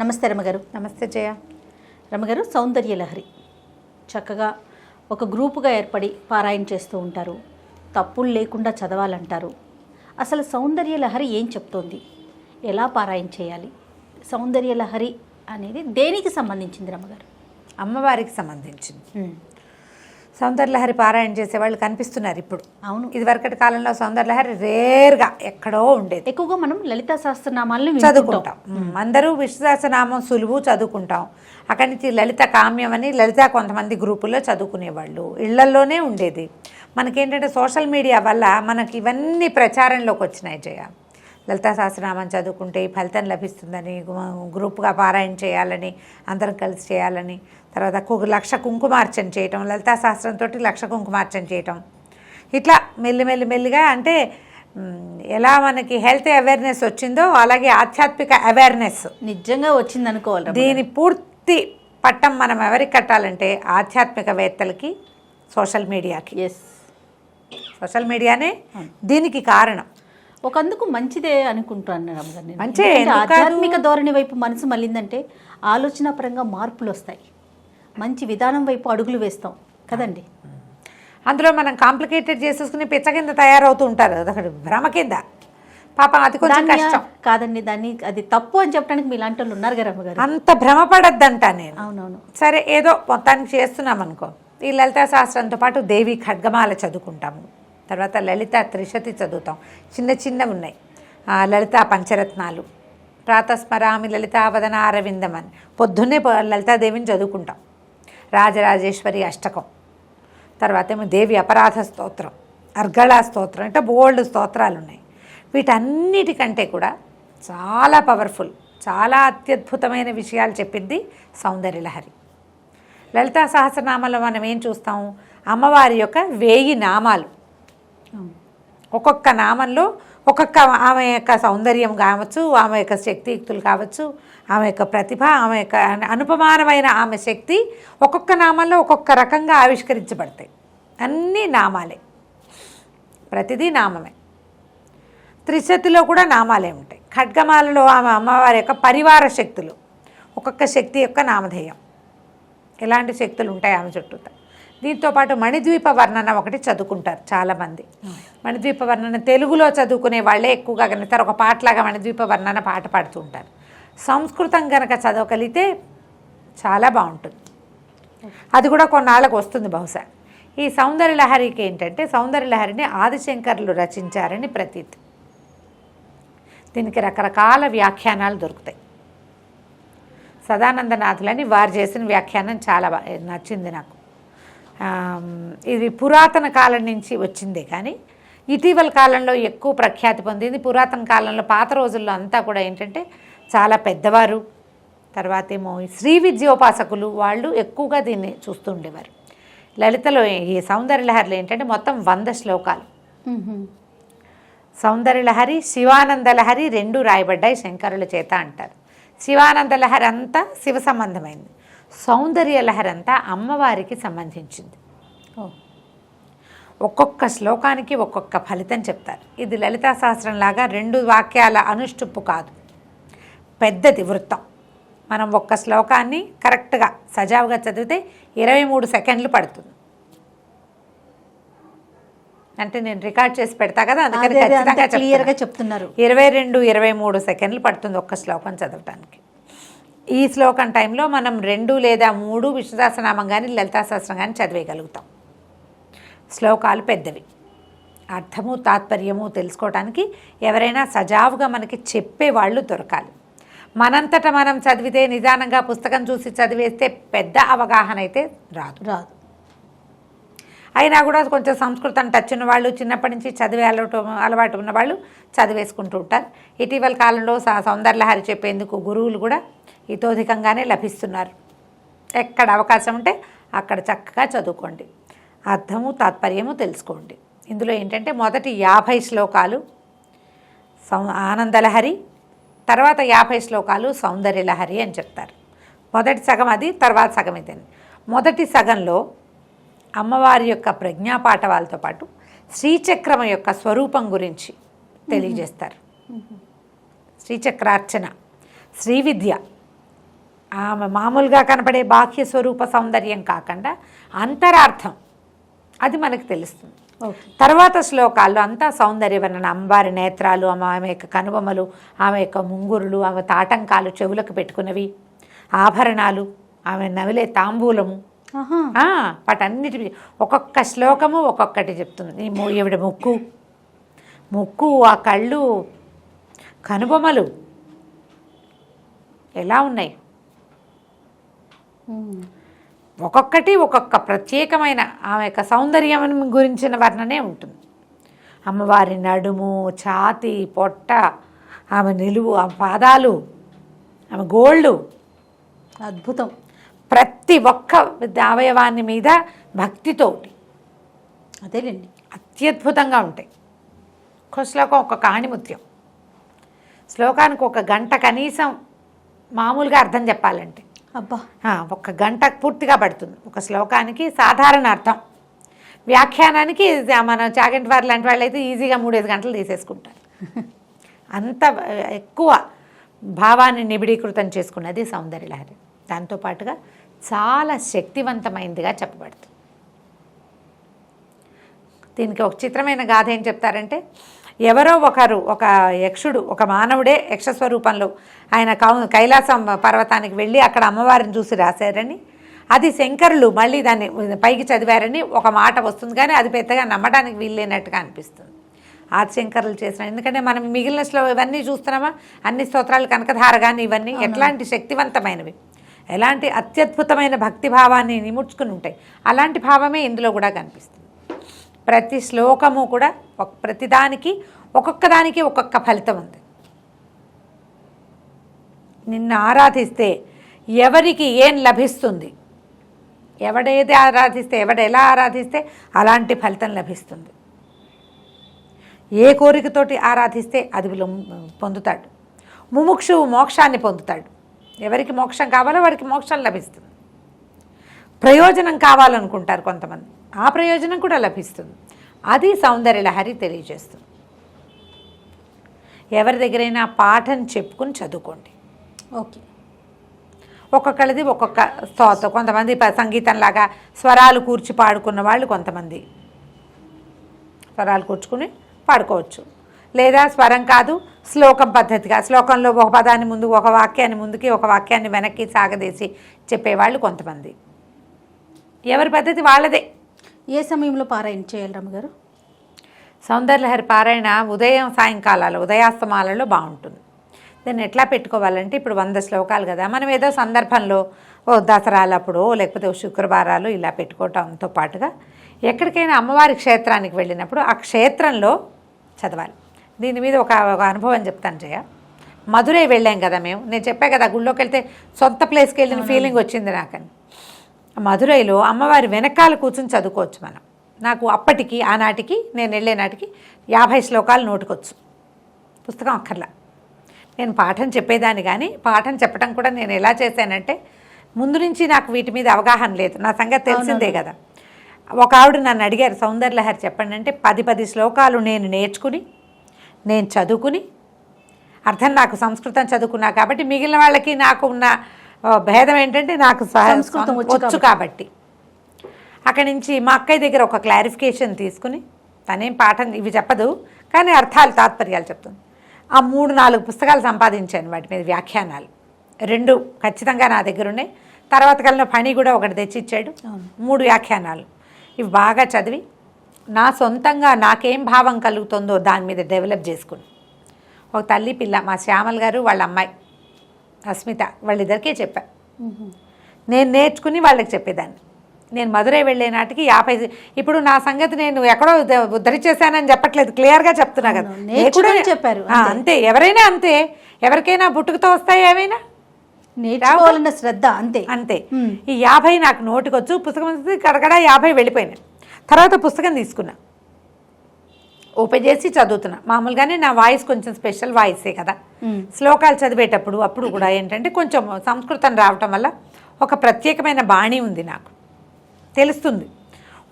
నమస్తే రమగారు. నమస్తే జయ. రమగారు, సౌందర్య లహరి చక్కగా ఒక గ్రూపుగా ఏర్పడి పారాయణ చేస్తూ ఉంటారు. తప్పులు లేకుండా చదవాలంటారు. అసలు సౌందర్య లహరి ఏం చెప్తోంది? ఎలా పారాయణ చేయాలి? సౌందర్య లహరి అనేది దేనికి సంబంధించింది రమగారు? అమ్మవారికి సంబంధించింది. సౌందర్యలహరి పారాయణ చేసేవాళ్ళు కనిపిస్తున్నారు ఇప్పుడు. అవును, ఇదివరకటి కాలంలో సౌందర్యలహరి రేర్గా ఎక్కడో ఉండేది. ఎక్కువగా మనం లలితా సహస్రనామాలను చదువుకుంటాం. అందరూ విష్ణు సహస్రనామం సులువు చదువుకుంటాం. అక్కడి నుంచి లలిత కామ్యం అని లలిత కొంతమంది గ్రూపుల్లో చదువుకునేవాళ్ళు. ఇళ్లల్లోనే ఉండేది. మనకేంటంటే సోషల్ మీడియా వల్ల మనకి ఇవన్నీ ప్రచారంలోకి వచ్చినాయి జయ. లలితా సహస్రనామం చదువుకుంటే ఈ ఫలితం లభిస్తుందని, గ్రూప్గా పారాయణ చేయాలని, అందరం కలిసి చేయాలని, తర్వాత 1,00,000 కుంకుమార్చన చేయటం, లలితా సహస్రంతో 1,00,000 కుంకుమార్చన చేయటం, ఇట్లా మెల్లిగా అంటే ఎలా మనకి హెల్త్ అవేర్నెస్ వచ్చిందో అలాగే ఆధ్యాత్మిక అవేర్నెస్ నిజంగా వచ్చింది అనుకోవాలి. దీని పూర్తి పట్టం మనం ఎవరికి కట్టాలంటే ఆధ్యాత్మికవేత్తలకి, సోషల్ మీడియాకి. సోషల్ మీడియానే దీనికి కారణం. ఒకందుకు మంచిదే అనుకుంటాను రమగారు. మంచి ఆధ్యాత్మిక ధోరణి వైపు మనసు మళ్ళిందంటే ఆలోచన పరంగా మార్పులు వస్తాయి. మంచి విధానం వైపు అడుగులు వేస్తాం కదండి. అందులో మనం కాంప్లికేటెడ్ చేసేసుకుని పిచ్చ కింద తయారవుతూ ఉంటారు. అదొకటి భ్రమ కింద. పాపం అది కొంచెం కష్టం కాదండి. దాన్ని అది తప్పు అని చెప్పడానికి మీలాంటి వాళ్ళు ఉన్నారు కదా రమగారు. అంత భ్రమపడద్దంట నేను. అవునవును. సరే, ఏదో మొత్తానికి చేస్తున్నాం అనుకో. ఈ లలితా శాస్త్రంతో పాటు దేవి ఖడ్గమాల చదువుకుంటాము. తర్వాత లలిత త్రిశతి చదువుతాం. చిన్నవి ఉన్నాయి. లలితా పంచరత్నాలు, ప్రాతస్మరామి లలితావదన అరవిందం అని పొద్దున్నే లలితాదేవిని చదువుకుంటాం. రాజరాజేశ్వరి అష్టకం, తర్వాత ఏమో దేవి అపరాధ స్తోత్రం, అర్గళా స్తోత్రం, అంటే బోల్డ్ స్తోత్రాలు ఉన్నాయి. వీటన్నిటికంటే కూడా చాలా పవర్ఫుల్, చాలా అత్యద్భుతమైన విషయాలు చెప్పింది సౌందర్యలహరి. లలితా సహస్రనామంలో మనం ఏం చూస్తాం? అమ్మవారి యొక్క 1000 నామాలు. ఒక్కొక్క నామంలో ఒక్కొక్క ఆమె యొక్క సౌందర్యం కావచ్చు, ఆమె యొక్క శక్తియుక్తులు కావచ్చు, ఆమె యొక్క ప్రతిభ, ఆమె యొక్క అనుపమానమైన ఆమె శక్తి ఒక్కొక్క నామంలో ఒక్కొక్క రకంగా ఆవిష్కరించబడతాయి. అన్నీ నామాలే, ప్రతిదీ నామమే. త్రిశతిలో కూడా నామాలే ఉంటాయి. ఖడ్గమాలలో ఆమె అమ్మవారి యొక్క పరివార శక్తులు, ఒక్కొక్క శక్తి యొక్క నామధేయం. ఎలాంటి శక్తులు ఉంటాయి ఆమె చుట్టూతా. దీంతోపాటు మణిద్వీప వర్ణన ఒకటి చదువుకుంటారు చాలామంది. మణిద్వీప వర్ణన తెలుగులో చదువుకునే వాళ్ళే ఎక్కువగా కనుతారు. ఒక పాటలాగా మణిద్వీప వర్ణన పాట పాడుతూ ఉంటారు. సంస్కృతం కనుక చదవగలిగితే చాలా బాగుంటుంది. అది కూడా కొన్నాళ్ళకు వస్తుంది బహుశా. ఈ సౌందర్యలహరికి ఏంటంటే, సౌందర్యలహరిని ఆదిశంకరులు రచించారని ప్రతీతి. దీనికి రకరకాల వ్యాఖ్యానాలు దొరుకుతాయి. సదానందనాథులని వారు చేసిన వ్యాఖ్యానం చాలా నచ్చింది నాకు. ఇది పురాతన కాలం నుంచి వచ్చిందే కానీ ఇటీవల కాలంలో ఎక్కువ ప్రఖ్యాతి పొందింది. పురాతన కాలంలో పాత రోజుల్లో అంతా కూడా ఏంటంటే చాలా పెద్దవారు, తర్వాత ఏమో శ్రీ విద్యోపాసకులు వాళ్ళు ఎక్కువగా దీన్ని చూస్తూ ఉండేవారు. లలితలో ఈ సౌందర్యలహరిలో ఏంటంటే మొత్తం 100 శ్లోకాలు. సౌందర్యలహరి, శివానందలహరి 2 రాయబడ్డాయి శంకరుల చేత అంటారు. శివానందలహరి అంతా శివ సంబంధమైంది, సౌందర్యలహరి అంతా అమ్మవారికి సంబంధించింది. ఒక్కొక్క శ్లోకానికి ఒక్కొక్క ఫలితం చెప్తారు. ఇది లలితా సహస్రంలాగా 2 వాక్యాల అనుష్టుప్పు కాదు, పెద్దది వృత్తం. మనం ఒక్క శ్లోకాన్ని కరెక్ట్గా సజావుగా చదివితే 23 సెకండ్లు పడుతుంది. అంటే నేను రికార్డ్ చేసి పెడతా కదా, అందుకని ఖచ్చితంగా క్లియర్గా చెప్తున్నారు. 22-23 సెకండ్లు పడుతుంది ఒక్క శ్లోకం చదవటానికి. ఈ శ్లోకం టైంలో మనం 2 లేదా 3 విష్ణు సహస్రనామం కానీ లలితా సహస్రం కానీ చదివేయగలుగుతాం. శ్లోకాలు పెద్దవి, అర్థము తాత్పర్యము తెలుసుకోవటానికి ఎవరైనా సజావుగా మనకి చెప్పేవాళ్ళు దొరకాలి. మనంతట మనం చదివితే, నిదానంగా పుస్తకం చూసి చదివేస్తే పెద్ద అవగాహన అయితే రాదు. అయినా కూడా కొంచెం సంస్కృతం టచ్ ఉన్న వాళ్ళు, చిన్నప్పటి నుంచి చదివే అలవాటు ఉన్న వాళ్ళు చదివేసుకుంటూ ఉంటారు. ఇటీవల కాలంలో సౌందర్యలహరి చెప్పేందుకు గురువులు కూడా ఇతోధికంగానే లభిస్తున్నారు. ఎక్కడ అవకాశం ఉంటే అక్కడ చక్కగా చదువుకోండి, అర్థము తాత్పర్యము తెలుసుకోండి. ఇందులో ఏంటంటే మొదటి 50 శ్లోకాలు ఆనందలహరి, తర్వాత 50 శ్లోకాలు సౌందర్యలహరి అని చెప్తారు. మొదటి సగం అది, తర్వాత సగం ఇదని. మొదటి సగంలో అమ్మవారి యొక్క ప్రజ్ఞాపాఠవాలతో పాటు శ్రీచక్రం యొక్క స్వరూపం గురించి తెలియజేస్తారు. శ్రీచక్రార్చన, శ్రీ విద్య, ఆమె మామూలుగా కనపడే బాహ్య స్వరూప సౌందర్యం కాకుండా అంతరార్థం అది మనకు తెలుస్తుంది. ఓకే. తర్వాత శ్లోకాల్లో అంతా సౌందర్య వర్ణన, అమ్మవారి నేత్రాలు, ఆమె యొక్క కనుబొమ్మలు, ఆమె యొక్క ముంగురులు, ఆమె తాటంకాలు, చెవులకు పెట్టుకున్నవి ఆభరణాలు, ఆమె నవిలే తాంబూలము, ఆహా. వాటన్నిటి ఒక్కొక్క శ్లోకము ఒక్కొక్కటి చెప్తుంది. ఈవిడ ముక్కు, ఆ కళ్ళు, కనుబొమ్మలు ఎలా ఉన్నాయి, ఒక్కొక్కటి ఒక్కొక్క ప్రత్యేకమైన ఆమె యొక్క సౌందర్యం గురించిన వర్ణనే ఉంటుంది. అమ్మవారి నడుము, ఛాతి, పొట్ట, ఆమె నిలువు, ఆమె పాదాలు, ఆమె గోళ్ళు, అద్భుతం. ప్రతి ఒక్క అవయవాన్ని మీద భక్తితో అదేలేండి. అత్యద్భుతంగా ఉంటాయి. ఒక్క శ్లోకం ఒక్కొక్క ఆణిముత్యం. శ్లోకానికి ఒక గంట కనీసం మామూలుగా అర్థం చెప్పాలంటే అబ్బా, ఒక గంట పూర్తిగా పడుతుంది ఒక శ్లోకానికి. సాధారణ అర్థం వ్యాఖ్యానానికి మన చాగంటి వారు లాంటి వాళ్ళు అయితే ఈజీగా 3-5 గంటలు తీసేసుకుంటారు. అంత ఎక్కువ భావాన్ని నిబిడీకృతం చేసుకున్నది సౌందర్యలహరి. దాంతోపాటుగా చాలా శక్తివంతమైనదిగా చెప్పబడుతుంది. దీనికి ఒక చిత్రమైన గాథ ఏం చెప్తారంటే, ఎవరో ఒకరు, ఒక యక్షుడు, ఒక మానవుడే యక్షస్వరూపంలో ఆయన కైలాసం పర్వతానికి వెళ్ళి అక్కడ అమ్మవారిని చూసి రాశారని, అది శంకరులు మళ్ళీ దాన్ని పైకి చదివారని ఒక మాట వస్తుంది. కానీ అది పెద్దగా నమ్మడానికి వీల్లేనట్టుగా అనిపిస్తుంది. ఆదిశంకరులు చేసిన, ఎందుకంటే మనం మిగిలిన ఇవన్నీ చూస్తున్నామా, అన్ని స్తోత్రాలు, కనకధార కానీ ఇవన్నీ ఎట్లాంటి శక్తివంతమైనవి, ఎలాంటి అత్యద్భుతమైన భక్తి భావాన్ని నిముడ్చుకుని ఉంటాయి. అలాంటి భావమే ఇందులో కూడా కనిపిస్తుంది. ప్రతి శ్లోకము కూడా ప్రతిదానికి ఒక్కొక్కదానికి ఒక్కొక్క ఫలితం ఉంది. నిన్ను ఆరాధిస్తే ఎవరికి ఏం లభిస్తుంది, ఎవడేది ఆరాధిస్తే, ఎవడెలా ఆరాధిస్తే అలాంటి ఫలితం లభిస్తుంది. ఏ కోరికతోటి ఆరాధిస్తే అది పొందుతాడు. ముముక్షువు మోక్షాన్ని పొందుతాడు. ఎవరికి మోక్షం కావాలో వాడికి మోక్షం లభిస్తుంది. ప్రయోజనం కావాలనుకుంటారు కొంతమంది, ఆ ప్రయోజనం కూడా లభిస్తుంది. అది సౌందర్యలహరి తెలియజేస్తుంది. ఎవరి దగ్గరైనా పాఠం చెప్పుకుని చదువుకోండి. ఓకే. ఒక్కొక్కరిది ఒక్కొక్క స్తోత్రం. కొంతమంది సంగీతంలాగా స్వరాలు కూర్చి పాడుకున్న వాళ్ళు కొంతమంది స్వరాలు కూర్చుకుని పాడుకోవచ్చు. లేదా స్వరం కాదు, శ్లోకం పద్ధతిగా, శ్లోకంలో ఒక పదాన్ని ముందు, ఒక వాక్యాన్ని ముందుకి, ఒక వాక్యాన్ని వెనక్కి సాగదీసి చెప్పేవాళ్ళు కొంతమంది. ఎవరి పద్ధతి వాళ్ళదే. ఏ సమయంలో పారాయణ చేయాలి రమ్మగారు? సౌందర్యలహరి పారాయణ ఉదయం సాయంకాలాలు, ఉదయాస్తమాలలో బాగుంటుంది. దాన్ని ఎట్లా పెట్టుకోవాలంటే, ఇప్పుడు 100 శ్లోకాలు కదా, మనం ఏదో సందర్భంలో దసరాలప్పుడు లేకపోతే శుక్రవారాలు ఇలా పెట్టుకోవటంతో పాటుగా ఎక్కడికైనా అమ్మవారి క్షేత్రానికి వెళ్ళినప్పుడు ఆ క్షేత్రంలో చదవాలి. దీని మీద ఒక అనుభవం చెప్తాను జయ. మధురై వెళ్ళాం కదా మేము, నేను చెప్పా కదా గుళ్ళోకి వెళ్తే సొంత ప్లేస్కి వెళ్ళిన ఫీలింగ్ వచ్చింది నాకని. మధురైలో అమ్మవారి వెనకాల కూర్చుని చదువుకోవచ్చు మనం. నాకు అప్పటికి, ఆనాటికి, నేను వెళ్ళే నాటికి 50 శ్లోకాలు నోటుకొచ్చు, పుస్తకం అక్కర్లా. నేను పాఠం చెప్పేదాన్ని, కానీ పాఠం చెప్పడం కూడా నేను ఎలా చేశానంటే, ముందు నుంచి నాకు వీటి మీద అవగాహన లేదు, నా సంగతి తెలిసిందే కదా. ఒక ఆవిడ నన్ను అడిగారు, సౌందర్యలహరి చెప్పండి అంటే, 10 శ్లోకాలు నేను నేర్చుకుని, నేను చదువుకుని, అర్థం నాకు సంస్కృతం చదువుకున్నా కాబట్టి, మిగిలిన వాళ్ళకి నాకు ఉన్న భేదం ఏంటంటే నాకు సంస్కృతం వచ్చు కాబట్టి. అక్కడి నుంచి మా అక్కయ్య దగ్గర ఒక క్లారిఫికేషన్ తీసుకుని, తనేం పాఠం ఇవి చెప్పదు కానీ అర్థాలు, తాత్పర్యాలు చెప్తుంది. ఆ 3-4 పుస్తకాలు సంపాదించాను, వాటి మీద వ్యాఖ్యానాలు 2 ఖచ్చితంగా నా దగ్గర ఉన్నాయి. తర్వాత కాలంలో పని కూడా ఒకటి తెచ్చిచ్చాడు, 3 వ్యాఖ్యానాలు. ఇవి బాగా చదివి నా సొంతంగా నాకేం భావం కలుగుతుందో దాని మీద డెవలప్ చేసుకుని, ఒక తల్లి పిల్ల, మా శ్యామల్ గారు వాళ్ళ అమ్మాయి అస్మిత, వాళ్ళిద్దరికే చెప్పా. నేను నేర్చుకుని వాళ్ళకి చెప్పేదాన్ని. నేను మధురై వెళ్ళే నాటికి 50, ఇప్పుడు నా సంగతి నేను ఎక్కడో ఉద్ధరించేశానని చెప్పట్లేదు, క్లియర్గా చెప్తున్నా కదా. చెప్పారు అంతే, ఎవరైనా అంతే, ఎవరికైనా పుట్టుకతో వస్తాయి ఏమైనా, నేర్చుకోవాలన్న శ్రద్ధ అంతే అంతే. ఈ 50 నాకు నోటికొచ్చు, పుస్తకం కడగడా 50 వెళ్ళిపోయినాయి. తర్వాత పుస్తకం తీసుకున్నా, ఓపెన్ చేసి చదువుతున్నా. మామూలుగానే నా వాయిస్ కొంచెం స్పెషల్ వాయిసే కదా, శ్లోకాలు చదివేటప్పుడు అప్పుడు కూడా ఏంటంటే కొంచెం సంస్కృతం రావటం వల్ల ఒక ప్రత్యేకమైన బాణి ఉంది, నాకు తెలుస్తుంది.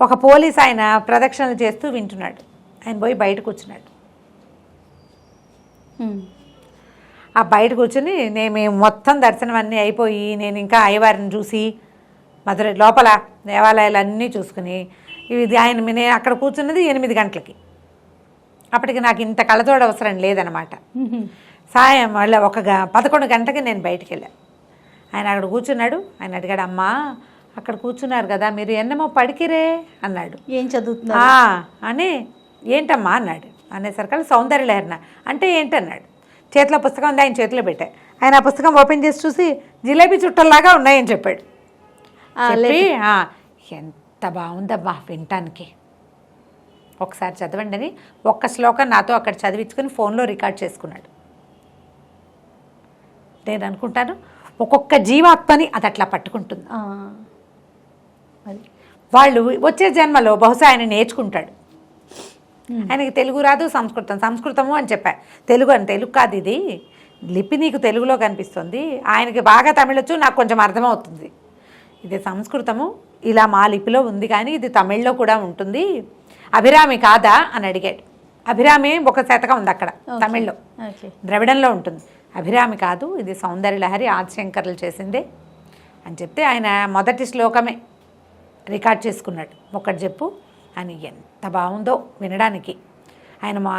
ఒక పోలీస్ ఆయన ప్రదక్షిణలు చేస్తూ వింటున్నాడు, ఆయన పోయి బయట కూర్చున్నాడు. ఆ బయట కూర్చొని మేము మొత్తం దర్శనం అన్నీ అయిపోయి నేను ఇంకా అయ్యవారిని చూసి మధురై లోపల దేవాలయాలు అన్నీ చూసుకుని ఇది నేను అక్కడ కూర్చున్నది 8 గంటలకి. అప్పటికి నాకు ఇంత కళ్ళతోడు అవసరం లేదనమాట. సాయం మళ్ళీ 11 గంటకి నేను బయటికి వెళ్ళాను. ఆయన అక్కడ కూర్చున్నాడు. ఆయన అడిగాడు, అమ్మా అక్కడ కూర్చున్నారు కదా మీరు ఎన్నమో పడికిరే అన్నాడు. ఏం చదువుతున్నా అని ఏంటమ్మా అన్నాడు. అనేసరికి సౌందర్యలహరి అంటే ఏంటన్నాడు. చేతిలో పుస్తకం ఉంది, ఆయన చేతిలో పెట్టా. ఆయన ఆ పుస్తకం ఓపెన్ చేసి చూసి జిలేబీ చుట్టల్లాగా ఉన్నాయని చెప్పాడు. చెప్పి ఎంత బాగుందమ్మా వినటానికి, ఒకసారి చదవండి అని ఒక్క శ్లోకం నాతో అక్కడ చదివించుకొని ఫోన్లో రికార్డ్ చేసుకున్నాడు. నేను అనుకుంటాను ఒక్కొక్క జీవాత్మని అది అట్లా పట్టుకుంటుంది. వాళ్ళు వచ్చే జన్మలో బహుశా ఆయన నేర్చుకుంటాడు. ఆయనకి తెలుగు రాదు, సంస్కృతము అని చెప్పా. తెలుగు కాదు ఇది, లిపి నీకు తెలుగులో కనిపిస్తుంది. ఆయనకి బాగా తమిళొచ్చు, నాకు కొంచెం అర్థమవుతుంది. ఇది సంస్కృతము ఇలా మా లిపిలో ఉంది కానీ ఇది తమిళ్లో కూడా ఉంటుంది. అభిరామి కాదా అని అడిగాడు. అభిరామి ఒక శతకం ఉంది అక్కడ తమిళ్లో, ద్రవిడంలో ఉంటుంది. అభిరామి కాదు, ఇది సౌందర్యలహరి ఆదిశంకర్లు చేసిందే అని చెప్తే ఆయన మొదటి శ్లోకమే రికార్డ్ చేసుకున్నాడు. ఒకటి చెప్పు అని. ఎంత బాగుందో వినడానికి. ఆయన మా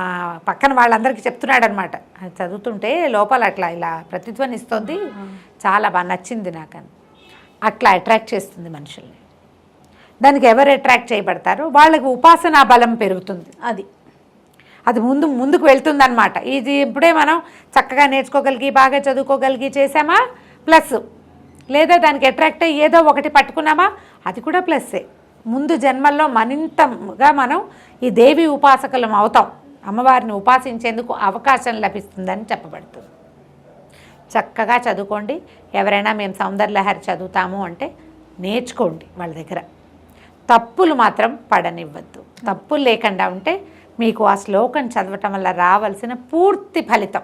పక్కన వాళ్ళందరికీ చెప్తున్నాడు అనమాట. అది చదువుతుంటే లోపల అట్లా ఇలా ప్రతిధ్వనిస్తుంది. చాలా బాగా నచ్చింది నాకని. అట్లా అట్రాక్ట్ చేస్తుంది మనుషుల్ని. దానికి ఎవరు అట్రాక్ట్ చేయబడతారో వాళ్ళకి ఉపాసనా బలం పెరుగుతుంది. అది ముందుకు వెళ్తుందన్నమాట. ఇది ఇప్పుడే మనం చక్కగా నేర్చుకోగలిగి బాగా చదువుకోగలిగి చేసామా ప్లస్, లేదా దానికి అట్రాక్ట్ అయ్యి ఏదో ఒకటి పట్టుకున్నామా అది కూడా ప్లస్సే. ముందు జన్మల్లో మరింతగా మనం ఈ దేవి ఉపాసకులం అవుతాం. అమ్మవారిని ఉపాసించేందుకు అవకాశం లభిస్తుందని చెప్పబడుతుంది. చక్కగా చదువుకోండి. ఎవరైనా మేము సౌందర్యలహరి చదువుతాము అంటే నేర్చుకోండి వాళ్ళ దగ్గర. తప్పులు మాత్రం పడనివ్వద్దు. తప్పులు లేకుండా ఉంటే మీకు ఆ శ్లోకం చదవటం వల్ల రావాల్సిన పూర్తి ఫలితం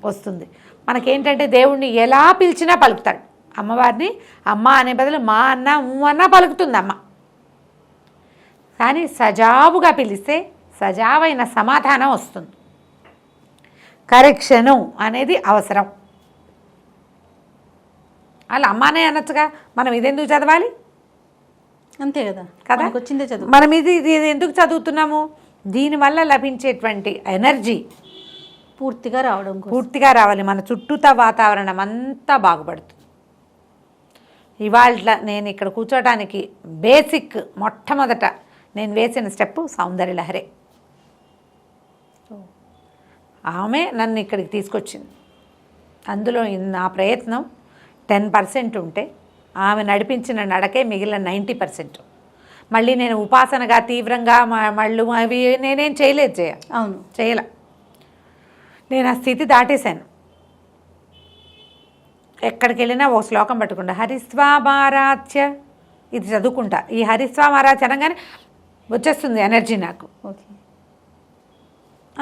వస్తుంది. మనకేంటంటే దేవుణ్ణి ఎలా పిలిచినా పలుకుతాడు. అమ్మవారిని అమ్మ అనే బదులు మా అన్న అన్నా పలుకుతుంది అమ్మ. కానీ సజావుగా పిలిస్తే సజావైన సమాధానం వస్తుంది. కరెక్షను అనేది అవసరం. అలా అమ్మానే అనొచ్చుగా, మనం ఇదెందుకు చదవాలి? అంతే కదా, వచ్చిందే చదువు. మనం ఇది ఎందుకు చదువుతున్నాము? దీనివల్ల లభించేటువంటి ఎనర్జీ పూర్తిగా రావాలి. మన చుట్టూతా వాతావరణం అంతా బాగుపడుతుంది. ఇవాళ నేను ఇక్కడ కూర్చోడానికి బేసిక్ మొట్టమొదట నేను వేసిన స్టెప్ సౌందర్యలహరే. ఆమె నన్ను ఇక్కడికి తీసుకొచ్చింది. అందులో నా ప్రయత్నం 10% ఉంటే ఆమె నడిపించిన నడకే మిగిలిన 90%. మళ్ళీ నేను ఉపాసనగా తీవ్రంగా మళ్ళు అవి నేనేం చేయలేదు. చేయలే. నేను ఆ స్థితి దాటేశాను. ఎక్కడికి వెళ్ళినా ఓ శ్లోకం పట్టుకుంటా, హరిస్వామారాధ్య ఇది చదువుకుంటా. ఈ హరిస్వామారాధ్య అనగానే వచ్చేస్తుంది ఎనర్జీ నాకు.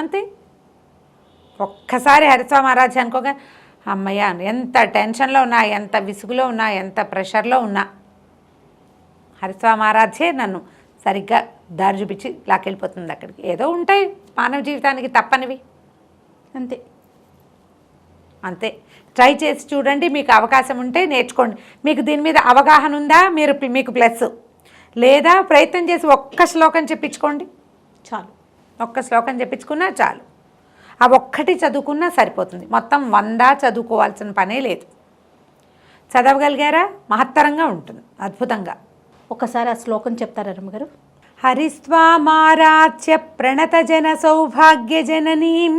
అంతే. ఒక్కసారి హరిస్వామారాధ్య అనుకోగా అమ్మయ్య, ఎంత టెన్షన్లో ఉన్నా, ఎంత విసుగులో ఉన్నా, ఎంత ప్రెషర్లో ఉన్నా హరిస్వామారాధ్యే నన్ను సరిగ్గా దారి చూపించి లాక్కెళ్ళిపోతుంది అక్కడికి. ఏదో ఉంటాయి మానవ జీవితానికి తప్పనివి. అంతే. ట్రై చేసి చూడండి. మీకు అవకాశం ఉంటే నేర్చుకోండి. మీకు దీని మీద అవగాహన ఉందా మీకు ప్లస్, లేదా ప్రయత్నం చేసి ఒక్క శ్లోకం చెప్పించుకోండి చాలు. ఒక్క శ్లోకం చెప్పించుకున్నా చాలు. ఆ ఒక్కటి చదువుకున్నా సరిపోతుంది. మొత్తం 100 చదువుకోవాల్సిన పనే లేదు. చదవగలిగారా మహత్తరంగా ఉంటుంది, అద్భుతంగా. ఒకసారి ఆ శ్లోకం చెప్తారా రమ్మగారు? హరిస్వామారాధ్య ప్రణత జన సౌభాగ్య జననీం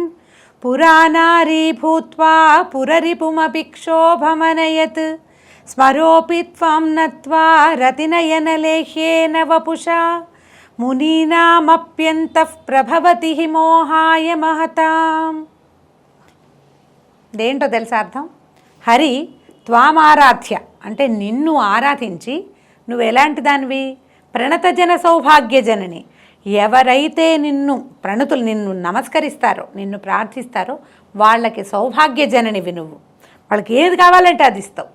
పురానారీ భూత్వా పురరిపుమపి క్షోభమనయత్ స్మరోపి త్వాం నత్వా రతినయనలేహ్యేన వపుషా మునీనామప్యంతః ప్రభవతి మోహాయ మహతాం. దేంటో తెలుసా అర్థం? హరి త్వామారాధ్య అంటే నిన్ను ఆరాధించి నువ్వు ఎలాంటి దానివి? ప్రణతజన సౌభాగ్య జనని. ఎవరైతే నిన్ను నమస్కరిస్తారో, నిన్ను ప్రార్థిస్తారో వాళ్ళకి సౌభాగ్య జననివి నువ్వు. వాళ్ళకి ఏది కావాలంటే అది ఇస్తావు.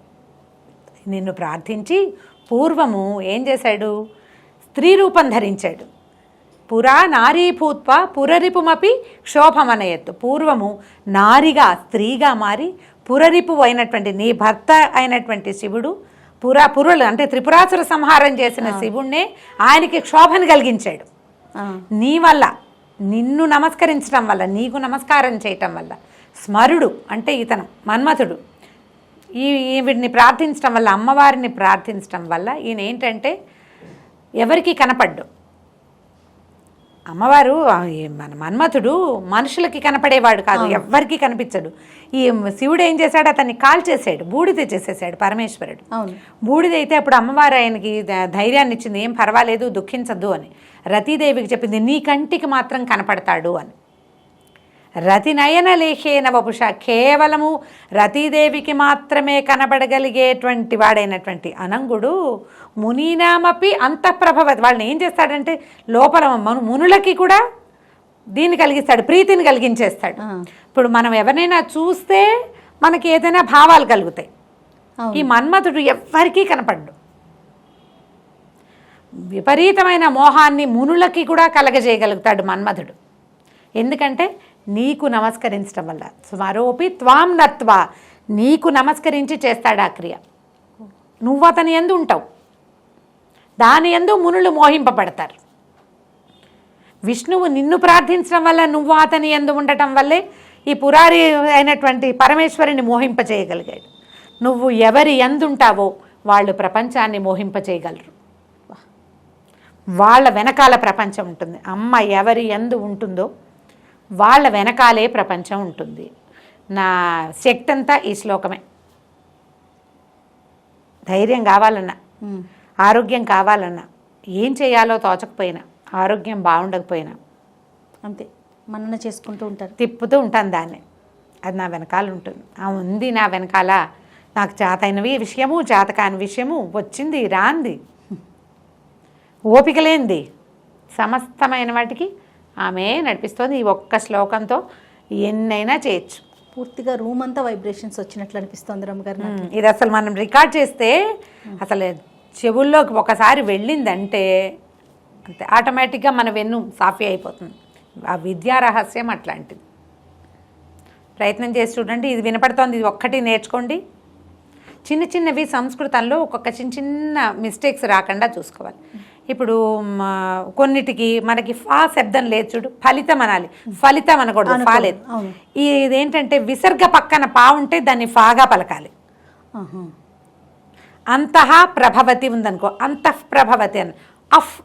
నిన్ను ప్రార్థించి పూర్వము ఏం చేశాడు? స్త్రీ రూపం ధరించాడు. పురా నారీ భూత్వ పురరిపుమపి క్షోభమనయత్తు. పూర్వము నారిగా స్త్రీగా మారి పురరిపు అయినటువంటి నీ భర్త అయినటువంటి శివుడు పురులు అంటే త్రిపురాసుర సంహారం చేసిన శివుణ్ణే ఆయనకి క్షోభను కలిగించాడు. నీ వల్ల, నిన్ను నమస్కరించడం వల్ల, నీకు నమస్కారం చేయటం వల్ల, స్మరుడు అంటే ఇతను మన్మథుడు ఈవిడిని ప్రార్థించడం వల్ల, అమ్మవారిని ప్రార్థించడం వల్ల ఈయన ఏంటంటే ఎవరికి కనపడ్డు. అమ్మవారు మన మన్మథుడు మనుషులకి కనపడేవాడు కాదు, ఎవ్వరికి కనిపించడు. ఈ శివుడు ఏం చేశాడు, అతన్ని కాల్చేసాడు, బూడిద చేసేసాడు పరమేశ్వరుడు. బూడిదైతే అప్పుడు అమ్మవారు ఆయనకి ధైర్యాన్ని ఇచ్చింది, ఏం పర్వాలేదు దుఃఖించద్దు అని. రతీదేవికి చెప్పింది, నీ కంటికి మాత్రం కనపడతాడు అని. రతి నయన లేఖేన వపుష, కేవలము రతీదేవికి మాత్రమే కనబడగలిగేటువంటి వాడైనటువంటి అనంగుడు మునీనామపి అంతఃప్రభవతి. వాళ్ళని ఏం చేస్తాడంటే లోపల మునులకి కూడా దీన్ని కలిగిస్తాడు, ప్రీతిని కలిగించేస్తాడు. ఇప్పుడు మనం ఎవరినైనా చూస్తే మనకి ఏదైనా భావాలు కలుగుతాయి. ఈ మన్మథుడు ఎవ్వరికీ కనపడ్డు. విపరీతమైన మోహాన్ని మునులకి కూడా కలగజేయగలుగుతాడు మన్మథుడు. ఎందుకంటే నీకు నమస్కరించడం వల్ల. స్మరోపి త్వాం నత్వా, నీకు నమస్కరించి చేస్తాడు ఆ క్రియ. నువ్వు అతని యందు ఉంటావు, దాని యందు మునులు మోహింపబడతారు. విష్ణువు నిన్ను ప్రార్థించడం వల్ల, నువ్వు అతని యందు ఉండటం వల్లే ఈ పురారి అయినటువంటి పరమేశ్వరిని మోహింపచేయగలిగాడు. నువ్వు ఎవరి యందు ఉంటావో వాళ్ళు ప్రపంచాన్ని మోహింపచేయగలరు. వాళ్ళ వెనకాల ప్రపంచం ఉంటుంది. అమ్మ ఎవరి యందు ఉంటుందో వాళ్ళ వెనకాలే ప్రపంచం ఉంటుంది. నా శక్తి అంతా ఈ శ్లోకమే. ధైర్యం కావాలన్నా, ఆరోగ్యం కావాలన్నా, ఏం చేయాలో తోచకపోయినా, ఆరోగ్యం బాగుండకపోయినా అంతే మనన చేసుకుంటూ ఉంటారు, తిప్పుతూ ఉంటాను దాన్ని. అది నా వెనకాల ఉంటుంది. ఆ ఉంది నా వెనకాల. నాకు చేతైనవి విషయము, చేతకాని విషయము, వచ్చింది రాంది, ఓపిక లేనిది, సమస్తమైన వాటికి ఆమె నడిపిస్తుంది. ఈ ఒక్క శ్లోకంతో ఎన్నైనా చేయొచ్చు. పూర్తిగా రూమ్ అంతా వైబ్రేషన్స్ వచ్చినట్లు అనిపిస్తుంది రమ్మగారు. ఇది అసలు మనం రికార్డ్ చేస్తే అసలు చెవుల్లోకి ఒకసారి వెళ్ళిందంటే అంతే, ఆటోమేటిక్గా మన వెన్ను సాఫీ అయిపోతుంది. ఆ విద్యా రహస్యం అట్లాంటిది. ప్రయత్నం చేసి చూడండి. ఇది వినపడుతోంది, ఇది ఒక్కటి నేర్చుకోండి. చిన్న చిన్నవి సంస్కృతంలో ఒక్కొక్క చిన్న చిన్న మిస్టేక్స్ రాకుండా చూసుకోవాలి. ఇప్పుడు కొన్నిటికి మనకి ఫా శబ్దం లేదు చూడు, ఫలితం అనాలి, ఫలితం అనకూడదు, ఫా లేదు. ఇదేంటంటే విసర్గ పక్కన పా ఉంటే దాన్ని ఫాగా పలకాలి. అంతః ప్రభవతి ఉందనుకో, అంతః ప్రభవతి అని అఫ్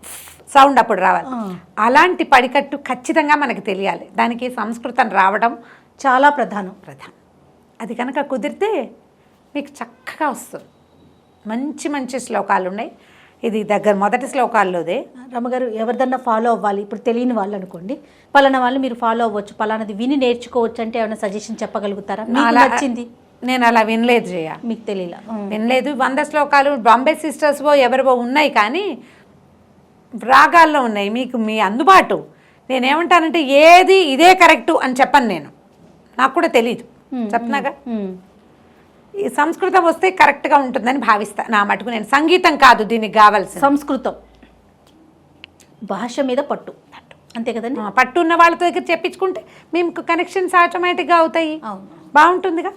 సౌండ్ అప్పుడు రావాలి. అలాంటి పడికట్టు ఖచ్చితంగా మనకి తెలియాలి. దానికి సంస్కృతం రావడం చాలా ప్రధానం. అది కనుక కుదిరితే మీకు చక్కగా వస్తుంది. మంచి మంచి శ్లోకాలు ఉన్నాయి. ఇది మొదటి శ్లోకాల్లోదే. రమ్మగారు ఎవరిదన్నా ఫాలో అవ్వాలి, ఇప్పుడు తెలియని వాళ్ళు అనుకోండి, పలానా వాళ్ళు మీరు ఫాలో అవ్వచ్చు, పలానాది విని నేర్చుకోవచ్చు అంటే ఏమైనా సజెషన్ చెప్పగలుగుతారా? నచ్చింది నేను అలా వినలేదు జయ, మీకు తెలియలా, వినలేదు. 100 శ్లోకాలు బాంబే సిస్టర్స్వో ఎవరివో ఉన్నాయి, కానీ రాగాల్లో ఉన్నాయి. మీకు మీ అందుబాటు. నేనేమంటానంటే ఏది ఇదే కరెక్టు అని చెప్పను నేను, నాకు కూడా తెలీదు, చెప్పనాగా. ఈ సంస్కృతం వస్తే కరెక్ట్గా ఉంటుందని భావిస్తా. నా మటుకు నేను సంగీతం కాదు దీనికి కావాల్సి, సంస్కృతం భాష మీద పట్టు అంతే కదండి. పట్టు ఉన్న వాళ్ళతో దగ్గర చెప్పించుకుంటే మేము కనెక్షన్స్ ఆటోమేటిక్గా అవుతాయి. బాగుంటుందిగా.